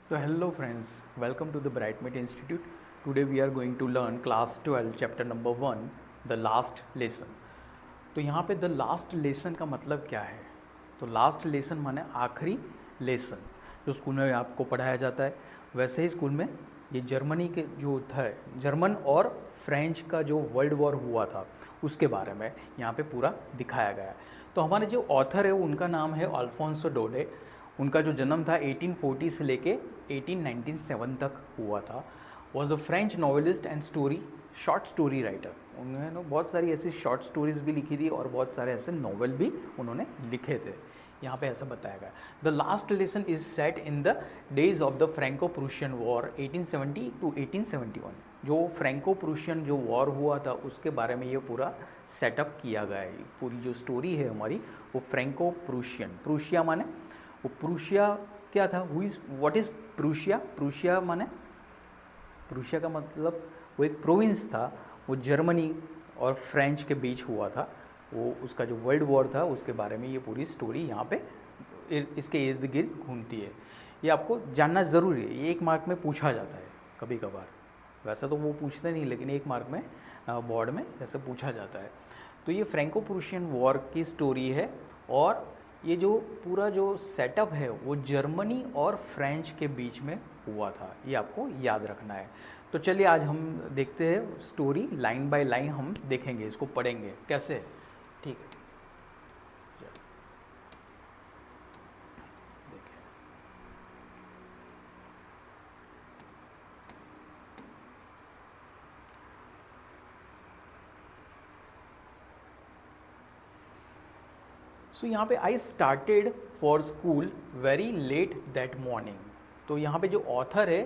So hello friends, welcome to the Brightmate Institute. Today we are going to learn class 12 chapter number 1 the last lesson. तो यहाँ पे the last lesson का मतलब क्या है? तो last lesson माने आखिरी लेसन जो स्कूल में आपको पढ़ाया जाता है। वैसे ही स्कूल में ये जर्मनी के जो था जर्मन और फ्रेंच का जो वर्ल्ड वॉर हुआ था उसके बारे में यहाँ पे पूरा दिखाया गया है। तो हमारे जो ऑथर है उनका नाम है अल्फोंसो डोडे। उनका जो जन्म था 1840 से लेके 1897 तक हुआ था। Was a French novelist and short story writer. उन्होंने बहुत सारी ऐसी शॉर्ट स्टोरीज भी लिखी थी और बहुत सारे ऐसे नॉवल भी उन्होंने लिखे थे। यहाँ पे ऐसा बताया गया the last lesson is set in the days of the Franco Prussian war 1870 to 1871। जो फ्रैंको प्रूशियन जो वॉर हुआ था उसके बारे में ये पूरा सेटअप किया गया है। पूरी जो स्टोरी है हमारी वो फ्रैंको प्रूशियन, प्रूशिया माने वो प्रूशिया क्या था, व्हाट इज़ प्रूशिया? प्रूशिया माने प्रूशिया का मतलब वो एक प्रोविंस था, वो जर्मनी और फ्रेंच के बीच हुआ था। वो उसका जो वर्ल्ड वॉर था उसके बारे में ये पूरी स्टोरी यहाँ पे इसके इर्द गिर्द घूमती है। ये आपको जानना ज़रूरी है, ये 1 मार्क में पूछा जाता है कभी कभार। वैसा तो वो पूछते नहीं लेकिन 1 मार्क में बोर्ड में ऐसे पूछा जाता है। तो ये फ्रैंको प्रूशियन वॉर की स्टोरी है और ये जो पूरा जो सेटअप है वो जर्मनी और फ्रेंच के बीच में हुआ था, ये आपको याद रखना है। तो चलिए आज हम देखते हैं स्टोरी लाइन बाय लाइन हम देखेंगे, इसको पढ़ेंगे कैसे, ठीक है। सो यहाँ पे I started for school very let that morning. तो यहाँ पे जो ऑथर है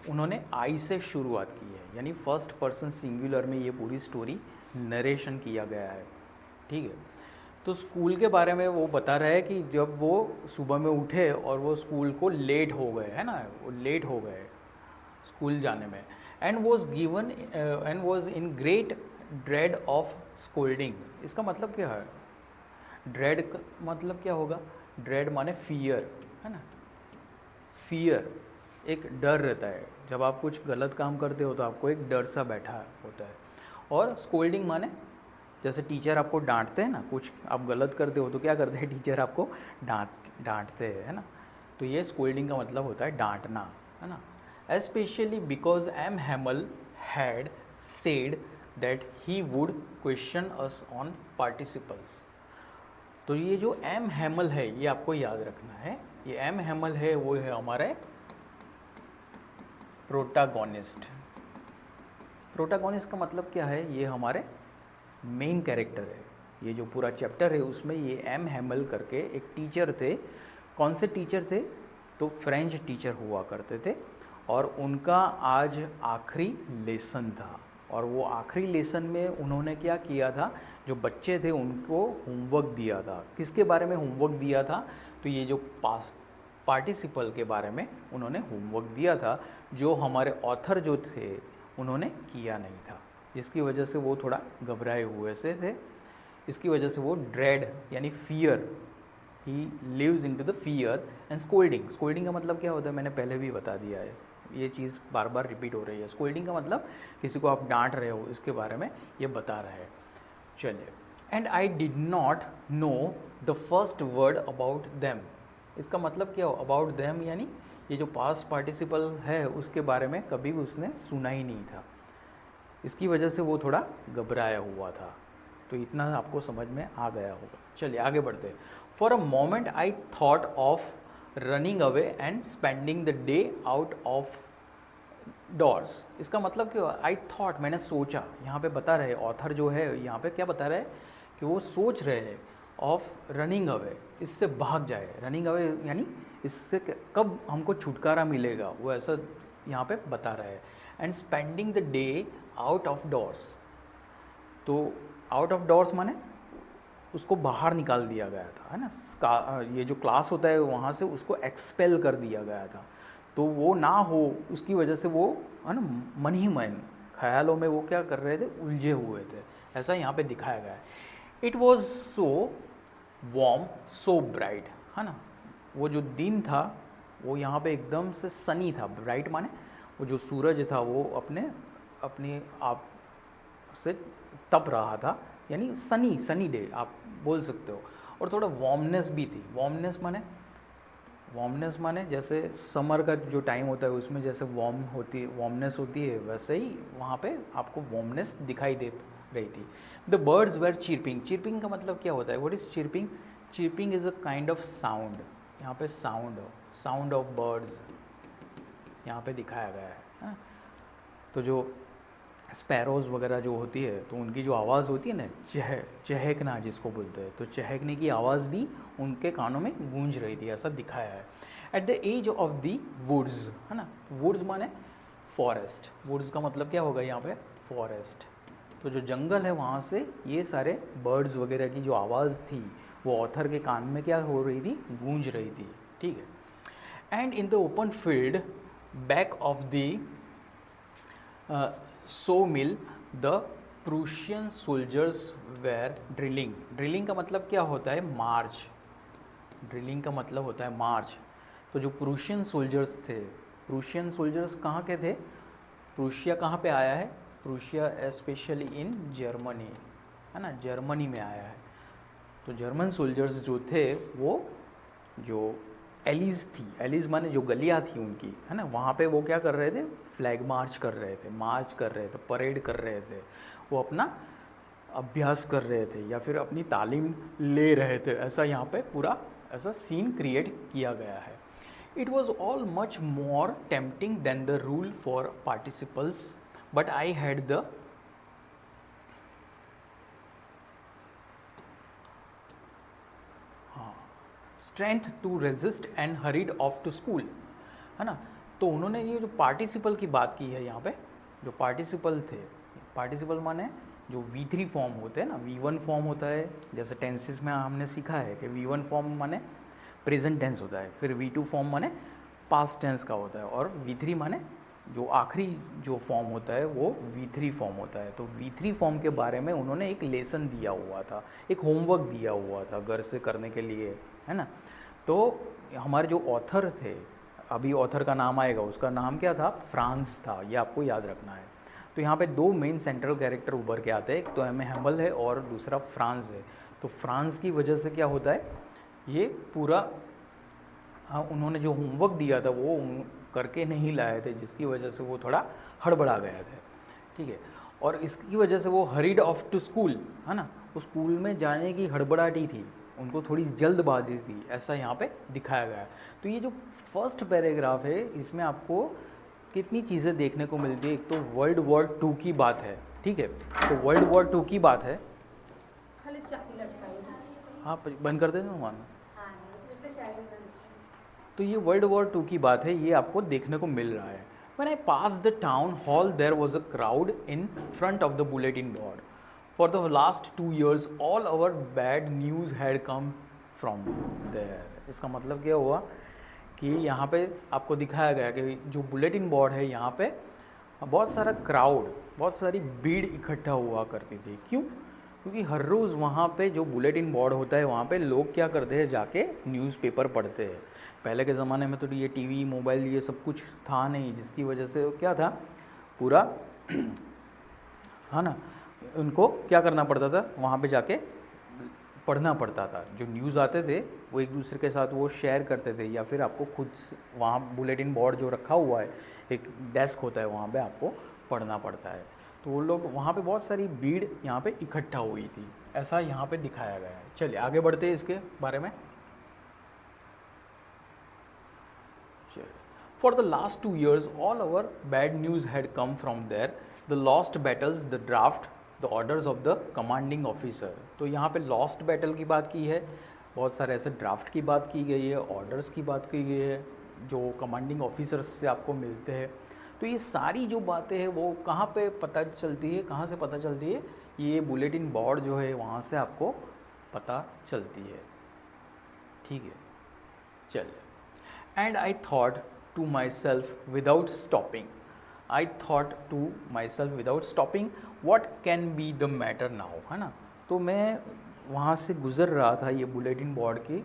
उन्होंने आई से शुरुआत की है, यानी फर्स्ट पर्सन सिंगुलर में ये पूरी स्टोरी नरेशन किया गया है, ठीक है। तो स्कूल के बारे में वो बता रहा है कि जब वो सुबह में उठे और वो स्कूल को लेट हो गए, है ना, वो लेट हो गए स्कूल जाने में, and was in great dread of scolding. इसका मतलब क्या है? ड्रेड का मतलब क्या होगा? ड्रेड माने फियर, है ना। फियर एक डर रहता है, जब आप कुछ गलत काम करते हो तो आपको एक डर सा बैठा होता है। और स्कोल्डिंग माने जैसे टीचर आपको डांटते हैं ना, कुछ आप गलत करते हो तो क्या करते हैं, टीचर आपको डांटते हैं, है ना। तो ये स्कोल्डिंग का मतलब होता है डांटना, है ना। Especially because M Hamel had said that he would question us on participles. तो ये जो एम हैमल है ये आपको याद रखना है। ये एम हैमल है वो है हमारे प्रोटागोनिस्ट। प्रोटागोनिस्ट का मतलब क्या है? ये हमारे मेन कैरेक्टर है। ये जो पूरा चैप्टर है उसमें ये एम हैमल करके एक टीचर थे। कौन से टीचर थे? तो फ्रेंच टीचर हुआ करते थे और उनका आज आखिरी लेसन था। और वो आखिरी लेसन में उन्होंने क्या किया था, जो बच्चे थे उनको होमवर्क दिया था। किसके बारे में होमवर्क दिया था? तो ये जो पार्टिसिपल के बारे में उन्होंने होमवर्क दिया था, जो हमारे ऑथर जो थे उन्होंने किया नहीं था, जिसकी वजह से वो थोड़ा घबराए हुए से थे। इसकी वजह से वो ड्रेड यानी fear, he lives into the fear and scolding. Scolding का मतलब क्या होता है मैंने पहले भी बता दिया है, ये चीज़ बार बार रिपीट हो रही है। स्कोल्डिंग का मतलब किसी को आप डांट रहे हो, इसके बारे में ये बता रहा है। चलिए, and I did not know the first word about them. इसका मतलब क्या हो? अबाउट देम यानी ये जो पास्ट पार्टिसिपल है उसके बारे में कभी भी उसने सुना ही नहीं था। इसकी वजह से वो थोड़ा घबराया हुआ था। तो इतना आपको समझ में आ गया होगा। चलिए आगे बढ़ते हैं। For a moment I thought of running away and spending the day out of doors. इसका मतलब क्या? आई थॉट मैंने सोचा। यहाँ पे बता रहे ऑथर जो है यहाँ पे क्या बता रहे हैं कि वो सोच रहे हैं ऑफ रनिंग अवे, इससे भाग जाए। रनिंग अवे यानी इससे कब हमको छुटकारा मिलेगा, वो ऐसा यहाँ पे बता रहे हैं। And spending the day out of doors. तो आउट ऑफ डोर्स माने उसको बाहर निकाल दिया गया था, है ना। ये जो क्लास होता है वहाँ से उसको एक्सपेल कर दिया गया था। तो वो ना हो उसकी वजह से वो, है ना, मन ही मन ख्यालों में वो क्या कर रहे थे, उलझे हुए थे। ऐसा यहाँ पे दिखाया गया है। It was so warm so bright, है ना। वो जो दिन था वो यहाँ पे एकदम से सनी था। ब्राइट माने वो जो सूरज था वो अपने आप से तप रहा था, यानी सनी डे आप बोल सकते हो। और थोड़ा वार्मनेस भी थी। वार्मनेस माने जैसे समर का जो टाइम होता है उसमें जैसे वार्मनेस होती है, वैसे ही वहाँ पे आपको वार्मनेस दिखाई दे रही थी। The birds were chirping. Chirping का मतलब क्या होता है? What is chirping? Chirping is a kind of sound. यहाँ पे साउंड ऑफ बर्ड्स यहाँ पे दिखाया गया है ना। तो जो स्पैरोज़ वगैरह जो होती है तो उनकी जो आवाज़ होती है ना, चहकना जिसको बोलते हैं, तो चहकने की आवाज़ भी उनके कानों में गूंज रही थी, ऐसा दिखाया है। At the edge of the woods, है ना। वुड्स माने फॉरेस्ट। वुड्स का मतलब क्या होगा यहाँ पे? फॉरेस्ट। तो जो जंगल है वहाँ से ये सारे बर्ड्स वगैरह की जो आवाज़ थी वो ऑथर के कान में क्या हो रही थी? गूंज रही थी, ठीक है। And in the open field back of the saw mill the Prussian soldiers were drilling. Drilling का मतलब क्या होता है? मार्च। ड्रिलिंग का मतलब होता है मार्च। तो जो प्रूशियन सोल्जर्स थे, प्रूशियन सोल्जर्स कहाँ के थे? प्रूशिया कहाँ पे आया है? प्रूशिया स्पेशली इन जर्मनी, है ना, जर्मनी में आया है। तो जर्मन सोल्जर्स जो थे वो जो एलिज थी, एलिज माने जो गलियाँ थी उनकी, है ना, वहाँ पे वो क्या कर रहे थे? फ्लैग मार्च कर रहे थे, परेड कर रहे थे, वो अपना अभ्यास कर रहे थे या फिर अपनी तालीम ले रहे थे। ऐसा यहाँ पे पूरा ऐसा सीन क्रिएट किया गया है। It was all much more tempting than the rule for participles, but I had the strength to resist and hurried off to school, है ना। तो उन्होंने ये जो पार्टिसिपल की बात की है यहाँ पे, जो पार्टिसिपल थे, पार्टिसिपल माने जो V3 फॉर्म होते हैं ना, V1 फॉर्म होता है, जैसे टेंसेस में हमने सीखा है कि V1 फॉर्म माने प्रेजेंट टेंस होता है, फिर V2 फॉर्म माने पास्ट टेंस का होता है, और V3 माने जो आखिरी जो फॉर्म होता है वो V3 फॉर्म होता है। तो V3 फॉर्म के बारे में उन्होंने एक लेसन दिया हुआ था, एक होमवर्क दिया हुआ था घर से करने के लिए, है ना। तो हमारे जो ऑथर थे, अभी ऑथर का नाम आएगा, उसका नाम क्या था? फ्रांस था, ये आपको याद रखना है। तो यहाँ पे दो मेन सेंट्रल कैरेक्टर उभर के आते हैं, एक तो एम हैमल है और दूसरा फ्रांस है। तो फ्रांस की वजह से क्या होता है, ये पूरा उन्होंने जो होमवर्क दिया था वो करके नहीं लाए थे, जिसकी वजह से वो थोड़ा हड़बड़ा गए थे, ठीक है। और इसकी वजह से वो हरीड ऑफ टू स्कूल, है ना, वो स्कूल में जाने की हड़बड़ाहटी थी, उनको थोड़ी जल्दबाजी थी, ऐसा यहाँ पे दिखाया गया है। तो ये जो फर्स्ट पैराग्राफ है इसमें आपको कितनी चीज़ें देखने को मिलती है। एक तो वर्ल्ड वॉर 2 की बात है, ठीक है, तो वर्ल्ड वॉर 2 की बात है। खाली चाबी लटकाई है। हाँ बंद कर देना मान। तो ये वर्ल्ड वॉर 2 की बात है, ये आपको देखने को मिल रहा है। When I passed the town hall, there was a crowd in front of the bulletin board. For the last 2 years, all our bad news had come from there. इसका मतलब क्या हुआ कि यहाँ पे आपको दिखाया गया कि जो बुलेटिन बोर्ड है यहाँ पे बहुत सारा क्राउड, बहुत सारी भीड़ इकट्ठा हुआ करती थी। क्यों? क्योंकि हर रोज़ वहाँ पे जो बुलेटिन बोर्ड होता है वहाँ पे लोग क्या करते हैं, जाके न्यूज़पेपर पढ़ते हैं। पहले के ज़माने में तो ये टीवी मोबाइल ये सब कुछ था नहीं, जिसकी वजह से क्या था, पूरा है ना, उनको क्या करना पड़ता था, वहाँ पे जाके पढ़ना पड़ता था। जो न्यूज़ आते थे वो एक दूसरे के साथ वो शेयर करते थे, या फिर आपको खुद वहाँ बुलेटिन बोर्ड जो रखा हुआ है, एक डेस्क होता है, वहाँ पे आपको पढ़ना पड़ता है। तो वो लोग वहाँ पे बहुत सारी भीड़ यहाँ पे इकट्ठा हुई थी, ऐसा यहाँ पे दिखाया गया है। चलिए आगे बढ़ते हैं इसके बारे में। For the last 2 years, all our bad news had come from there. The lost battles, the draft, the orders of the commanding officer. तो यहाँ पे lost battle की बात की है, बहुत सारे ऐसे ड्राफ्ट की बात की गई है, ऑर्डर्स की बात की गई है जो कमांडिंग ऑफिसर्स से आपको मिलते हैं। तो ये सारी जो बातें हैं वो कहाँ पे पता चलती है, कहाँ से पता चलती है? ये बुलेटिन बोर्ड जो है वहाँ से आपको पता चलती है, ठीक है। चलिए। And I thought to myself without stopping. I thought to myself without stopping, what can be the matter now, है ना। तो मैं वहाँ से गुज़र रहा था ये बुलेटिन बोर्ड की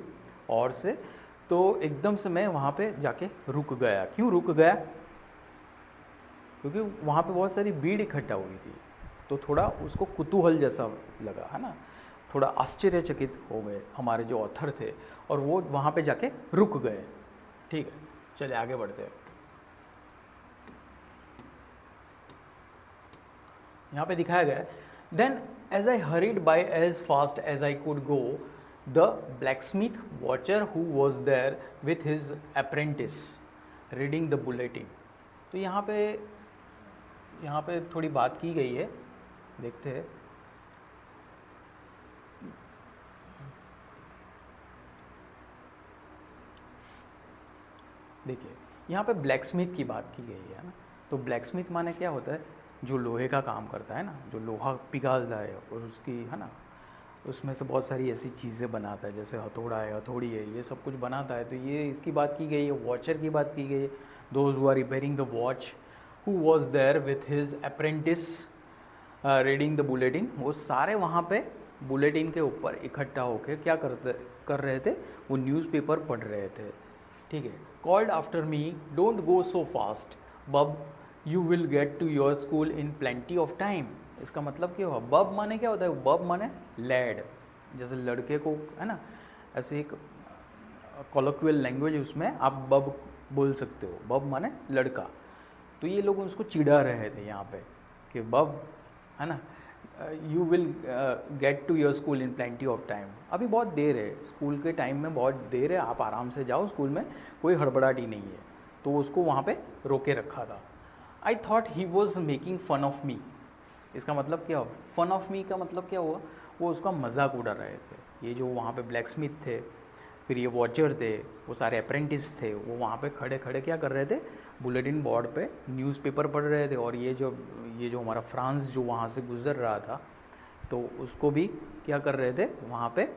ओर से, तो एकदम से मैं वहाँ पे जाके रुक गया। क्यों रुक गया? क्योंकि वहाँ पे बहुत सारी भीड़ इकट्ठा हुई थी, तो थोड़ा उसको कुतूहल जैसा लगा, है ना, थोड़ा आश्चर्यचकित हो गए हमारे जो ऑथर थे, और वो वहाँ पे जाके रुक गए। ठीक है, चलिए आगे बढ़ते हैं। यहाँ पे दिखाया गया है, then as I hurried by as fast as I could go, the blacksmith Wachter who was there with his apprentice reading the bulletin. तो यहाँ पे थोड़ी बात की गई है, देखते हैं। देखिए यहाँ पे ब्लैकस्मिथ की बात की गई है ना, तो ब्लैकस्मिथ माने क्या होता है? जो लोहे का काम करता है ना, जो लोहा पिघालता है और उसकी, है ना, उसमें से बहुत सारी ऐसी चीज़ें बनाता है, जैसे हथौड़ा है, हथौड़ी है, ये सब कुछ बनाता है। तो ये इसकी बात की गई है, वॉचर की बात की गई है, those who are repairing the watch, who was there with his apprentice reading the bulletin. वो सारे वहाँ पे बुलेटिन के ऊपर इकट्ठा होकर क्या कर रहे थे? वो न्यूज़पेपर पढ़ रहे थे। ठीक है, called after me, don't go so fast bub, you will get to your school in plenty of time. इसका मतलब क्या हुआ? बब माने क्या होता है? बब माने लैड, जैसे लड़के को, है ना, ऐसे एक कॉलोक्वियल लैंग्वेज उसमें आप बब बोल सकते हो, बब माने लड़का। तो ये लोग उसको चिढ़ा रहे थे यहाँ पे कि बब, है ना, you will get to your school in plenty of time. अभी बहुत देर है, स्कूल के टाइम में बहुत देर है, आप आराम से जाओ स्कूल में, कोई हड़बड़ाहट नहीं है। तो उसको वहाँ पे रोके रखा था। I thought he was making fun of me. इसका मतलब क्या? फन ऑफ मी का मतलब क्या हुआ? वो उसका मजाक उड़ा रहे थे। ये जो वहाँ पे ब्लैकस्मिथ थे, फिर ये वॉचर थे, वो सारे अप्रेंटिस थे, वो वहाँ पे खड़े खड़े क्या कर रहे थे? बुलेटिन बोर्ड पे न्यूज़पेपर पढ़ रहे थे। और ये जो हमारा फ्रांस जो वहाँ से गुज़र रहा था, तो उसको भी क्या कर रहे थे? वहाँ पे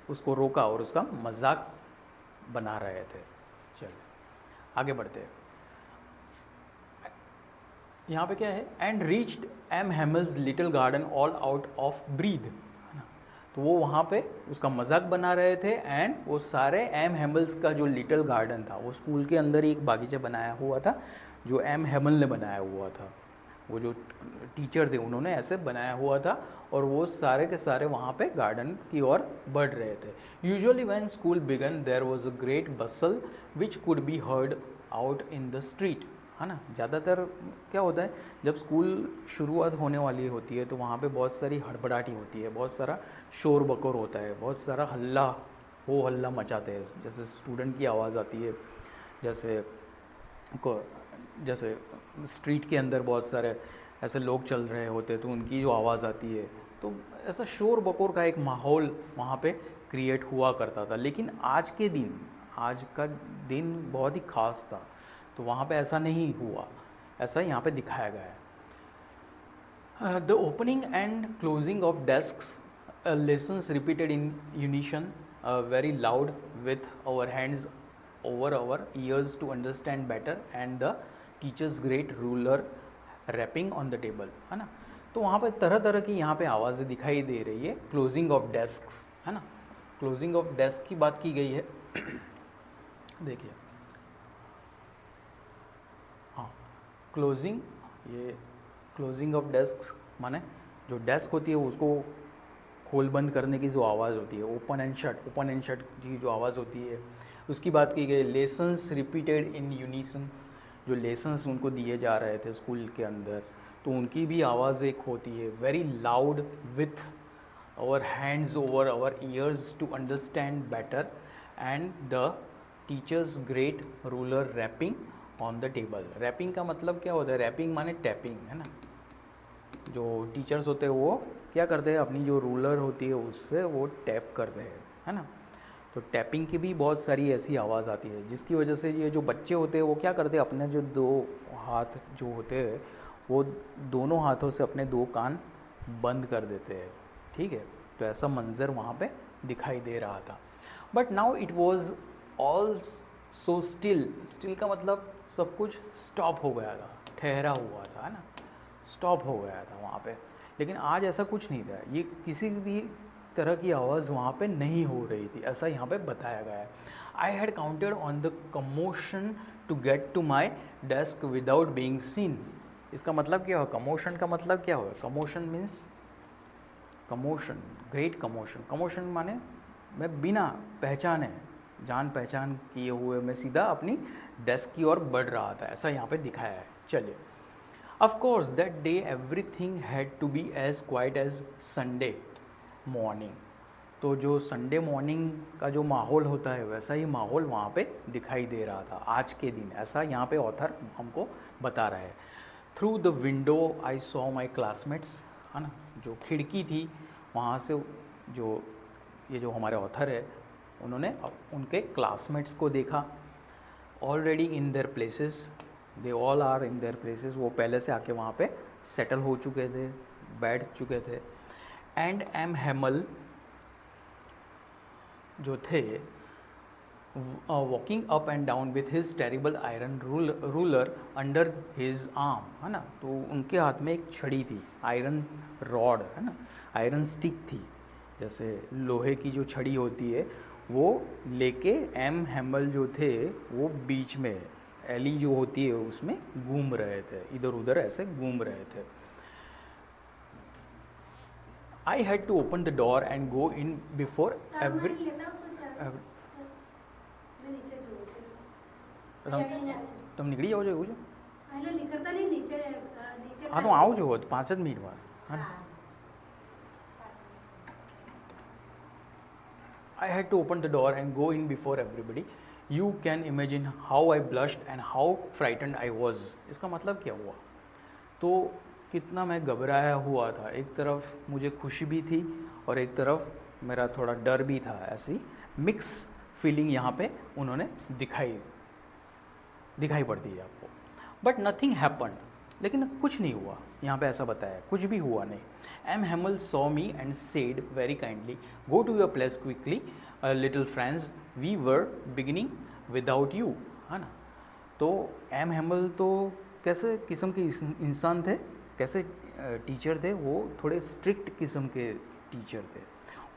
उसको रोका और उसका मजाक बना रहे थे। चलिए आगे बढ़ते हैं। यहाँ पे क्या है? And reached M Hamel's little garden all out of breath, है ना। तो वो वहाँ पे उसका मजाक बना रहे थे। एंड वो सारे एम हेमल्स का जो लिटिल गार्डन था, वो स्कूल के अंदर ही एक बागीचा बनाया हुआ था जो एम हेमल ने बनाया हुआ था। वो जो टीचर थे उन्होंने ऐसे बनाया हुआ था, और वो सारे के सारे वहाँ पे गार्डन की ओर बढ़ रहे थे। Usually when school began there was a great bustle which could be heard out in the street, है ना। ज़्यादातर क्या होता है, जब स्कूल शुरुआत होने वाली होती है तो वहाँ पे बहुत सारी हड़बड़ाहटी होती है, बहुत सारा शोर बकोर होता है, बहुत सारा हल्ला मचाते हैं। जैसे स्टूडेंट की आवाज़ आती है, जैसे स्ट्रीट के अंदर बहुत सारे ऐसे लोग चल रहे होते हैं तो उनकी जो आवाज़ आती है, तो ऐसा शोर बकोर का एक माहौल वहाँ पे क्रिएट हुआ करता था। लेकिन आज का दिन बहुत ही ख़ास था, तो वहाँ पे ऐसा नहीं हुआ, ऐसा यहाँ पे दिखाया गया है। The opening and closing of desks, lessons repeated in unison, very loud with our hands over our ears to understand better, and the teacher's great ruler rapping on the table, है ना। तो वहाँ पे तरह तरह की यहाँ पे आवाज़ें दिखाई दे रही है। क्लोजिंग ऑफ डेस्क्स, है ना, क्लोजिंग ऑफ डेस्क की बात की गई है। देखिए, हाँ, क्लोजिंग ऑफ डेस्क माने जो डेस्क होती है उसको खोल बंद करने की जो आवाज़ होती है, ओपन एंड शट की जो आवाज़ होती है, उसकी बात की गई। लेसन्स रिपीटेड इन यूनिसन, जो लेसन्स उनको दिए जा रहे थे स्कूल के अंदर, तो उनकी भी आवाज़ एक होती है। Very loud with our hands over our ears to understand better, and the teacher's great ruler rapping on the table. Rapping का मतलब क्या होता है? रैपिंग माने टैपिंग, है ना। जो टीचर्स होते हैं वो क्या करते हैं? अपनी जो रूलर होती है उससे वो टैप करते हैं, है ना। तो टैपिंग की भी बहुत सारी ऐसी आवाज़ आती है, जिसकी वजह से ये जो बच्चे होते हैं वो क्या करते हैं? अपने जो दो हाथ जो होते हैं वो दोनों हाथों से अपने दो कान बंद कर देते हैं। ठीक है, तो ऐसा मंजर वहाँ पे दिखाई दे रहा था। But now it was all so still का मतलब सब कुछ स्टॉप हो गया था, ठहरा हुआ था, है ना, स्टॉप हो गया था वहाँ पे। लेकिन आज ऐसा कुछ नहीं था, ये किसी भी तरह की आवाज़ वहाँ पे नहीं हो रही थी, ऐसा यहाँ पे बताया गया है। I had counted on the commotion to get to my desk without being seen. इसका मतलब क्या हुआ? कमोशन का मतलब क्या हुआ? Commotion means commotion, great commotion. Commotion माने मैं बिना पहचाने, जान पहचान किए हुए मैं सीधा अपनी डेस्क की ओर बढ़ रहा था, ऐसा यहाँ पे दिखाया है। चलिए, of course that day everything had to be as quiet as Sunday morning. तो जो संडे मॉर्निंग का जो माहौल होता है वैसा ही माहौल वहाँ पे दिखाई दे रहा था आज के दिन, ऐसा यहाँ पे ऑथर हमको बता रहा है। Through the window I saw my classmates, है ना, जो खिड़की थी वहाँ से जो ये जो हमारे ऑथर है उन्होंने उनके क्लासमेट्स को देखा। Already in their places, they all are in their places, वो पहले से आके वहाँ पे सेटल हो चुके थे, बैठ चुके थे। एंड एम हेमल जो थे walking up and down with his terrible iron ruler under his arm, है ना, तो उनके हाथ में एक छड़ी थी, आयरन रॉड, है ना, आयरन स्टिक थी, जैसे लोहे की जो छड़ी होती है वो लेके एम हेमल जो थे वो बीच में एली जो होती है उसमें घूम रहे थे, इधर उधर ऐसे घूम रहे थे। I had to open the door and go in before every તમે નીકળી જાઓ છો એવું છે? હા તો આવું જો 5 જ મિનિટમાં, હા ને? I had to open the door and go in before everybody. You can imagine how I blushed and how frightened I was. इसका मतलब क्या हुआ? तो कितना मैं घबराया हुआ था, एक तरफ मुझे खुशी भी थी और एक तरफ मेरा थोड़ा डर भी था, ऐसी मिक्स फीलिंग यहाँ पे उन्होंने दिखाई पड़ती है आपको। बट नथिंग हैपन्ड, लेकिन कुछ नहीं हुआ, यहाँ पे ऐसा बताया, कुछ भी हुआ नहीं। M Hamel saw me and said very kindly, go to your place quickly little friends, we were beginning without you, है ना। तो एम हेमल तो कैसे किस्म के इंसान थे, कैसे टीचर थे, वो थोड़े स्ट्रिक्ट किस्म के टीचर थे।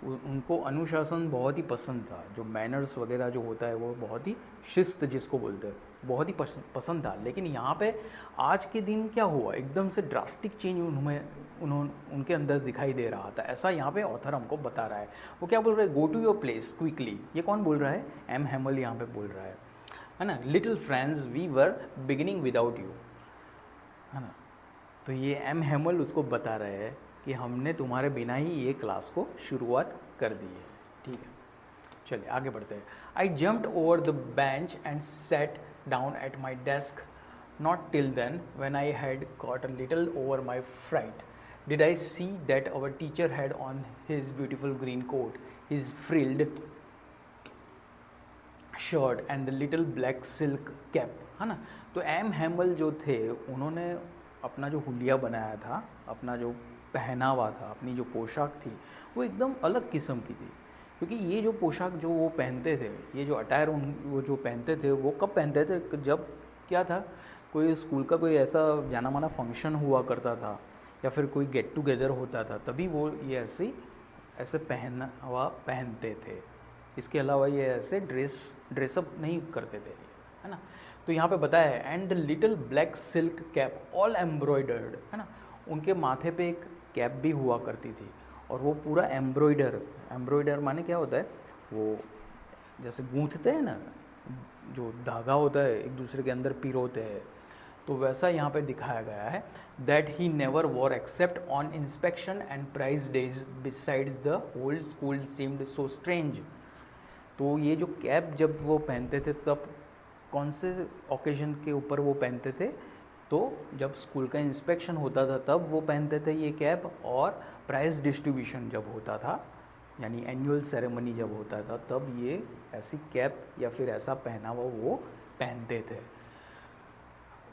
उनको अनुशासन बहुत ही पसंद था, जो मैनर्स वगैरह जो होता है वो बहुत ही शिस्त जिसको बोलते हैं बहुत ही पसंद था। लेकिन यहाँ पे आज के दिन क्या हुआ, एकदम से ड्रास्टिक चेंज उनके अंदर दिखाई दे रहा था, ऐसा यहाँ पे ऑथर हमको बता रहा है। वो क्या बोल रहा है? Go to your place quickly, ये कौन बोल रहा है? एम हेमल यहाँ पे बोल रहा है ना। Little friends we were beginning without you, है ना। तो ये एम हेमल उसको बता रहे हैं कि हमने तुम्हारे बिना ही ये क्लास को शुरुआत कर दी है, ठीक है। चलिए आगे बढ़ते हैं। I jumped over the bench and sat down at my desk, not till then when I had caught a little over my fright did I see that our teacher had on his beautiful green coat, his frilled shirt and the little black silk cap, है ना। तो M Hemal जो थे उन्होंने अपना जो हुलिया बनाया था, अपना जो पहनावा था, अपनी जो पोशाक थी वो एकदम अलग किस्म की थी। क्योंकि ये जो पोशाक जो वो पहनते थे, ये जो अटायर वो जो पहनते थे वो कब पहनते थे? जब क्या था, कोई स्कूल का कोई ऐसा जाना माना फंक्शन हुआ करता था या फिर कोई गेट टुगेदर होता था, तभी वो ये ऐसे पहनावा पहनते थे। इसके अलावा ये ऐसे ड्रेसअप नहीं करते थे, है ना। तो यहाँ पे बताया है and the little black silk cap all embroidered, है ना। उनके माथे पे एक कैप भी हुआ करती थी और वो पूरा एम्ब्रॉयडर माने क्या होता है? वो जैसे गूंथते हैं ना, जो धागा होता है एक दूसरे के अंदर पिरोते हैं, तो वैसा यहाँ पे दिखाया गया है। That he never wore except on inspection and prize days besides the whole school seemed so strange. तो ये जो कैप जब वो पहनते थे तब कौन से ओकेजन के ऊपर वो पहनते थे? तो जब स्कूल का इंस्पेक्शन होता था तब वो पहनते थे ये कैप, और प्राइज़ डिस्ट्रीब्यूशन जब होता था यानी एनुअल सेरेमनी जब होता था तब ये ऐसी कैप या फिर ऐसा पहनावा वो पहनते थे।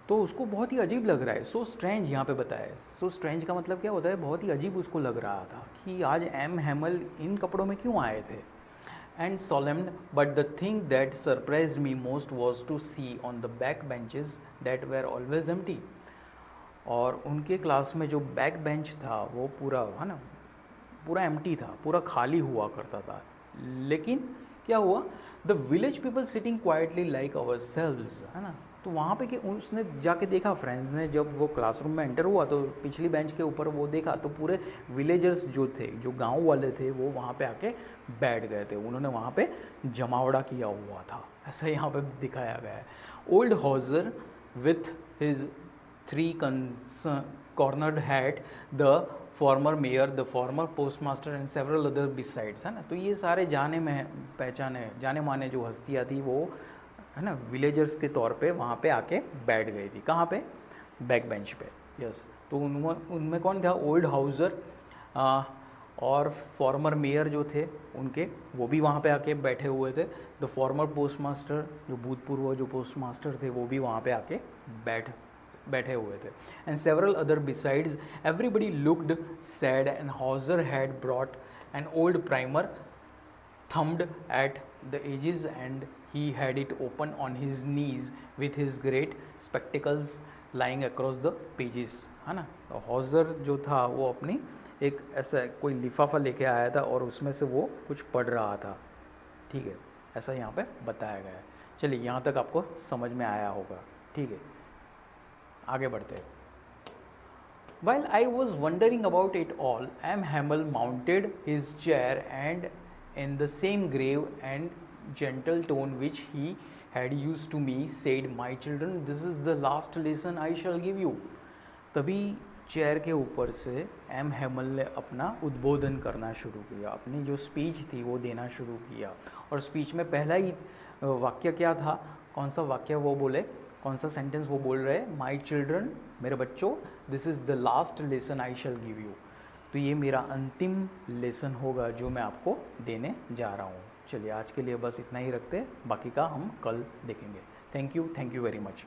तो उसको बहुत ही अजीब लग रहा है, सो स्ट्रेंज यहाँ पे बताया है। सो स्ट्रेंज का मतलब क्या होता है? बहुत ही अजीब उसको लग रहा था कि आज एम हेमल इन कपड़ों में क्यों आए थे। And solemn, but the thing that surprised me most was to see on the back benches that were always empty. और उनके क्लास में जो बैक बेंच था वो पूरा, है ना, पूरा एम्प्टी था, पूरा खाली हुआ करता था। लेकिन क्या हुआ, the village people sitting quietly like our selves, है ना। तो वहाँ पे कि उसने जाके देखा, फ्रेंड्स ने जब वो क्लासरूम में एंटर हुआ तो पिछली बेंच के ऊपर वो देखा तो पूरे विलेजर्स जो थे, जो गांव वाले थे, वो वहाँ पे आके बैठ गए थे, उन्होंने वहाँ पे जमावड़ा किया हुआ था, ऐसा यहाँ पे दिखाया गया है। Old Hauser with his 3 cornered hat, the former mayor, the former postmaster and several other besides, है ना। तो ये सारे जाने में पहचाने जाने माने जो हस्तियाँ थी वो, है ना, विलेजर्स के तौर पे वहाँ पे आके बैठ गई थी। कहाँ पे, बैक बेंच पे, यस। तो उनमें कौन था, ओल्ड हाउसर और फॉर्मर मेयर जो थे उनके, वो भी वहाँ पे आके बैठे हुए थे। द फॉर्मर पोस्टमास्टर, जो भूतपूर्व जो पोस्टमास्टर थे, वो भी वहाँ पे आके बैठे हुए थे। And several other besides, everybody looked sad and Hauser had brought an old primer thumbed at the edges and he had it open on his knees with his great spectacles lying across the pages, है ना। हॉजर जो था वो अपनी एक ऐसा कोई लिफाफा लेके आया था और उसमें से वो कुछ पढ़ रहा था, ठीक है, ऐसा यहाँ पे बताया गया है। चलिए यहाँ तक आपको समझ में आया होगा, ठीक है, आगे बढ़ते हैं। While I was wondering about it all, M. Hamel mounted his chair and in the same grave and gentle tone which he had used to me said, "My children, this is the last lesson I shall give you." तभी chair के ऊपर से M Hemal ने अपना उद्बोधन करना शुरू किया, अपनी जो स्पीच थी वो देना शुरू किया। और स्पीच में पहला ही वाक्य क्या था, कौन सा वाक्य वो बोले, कौन सा सेंटेंस वो बोल रहे हैं, माई चिल्ड्रन, मेरे बच्चों, this is the last lesson I shell give you. तो ये मेरा अंतिम लेसन होगा जो मैं आपको देने जा रहा हूँ। चलिए आज के लिए बस इतना ही रखते हैं, बाकी का हम कल देखेंगे। Thank you very much.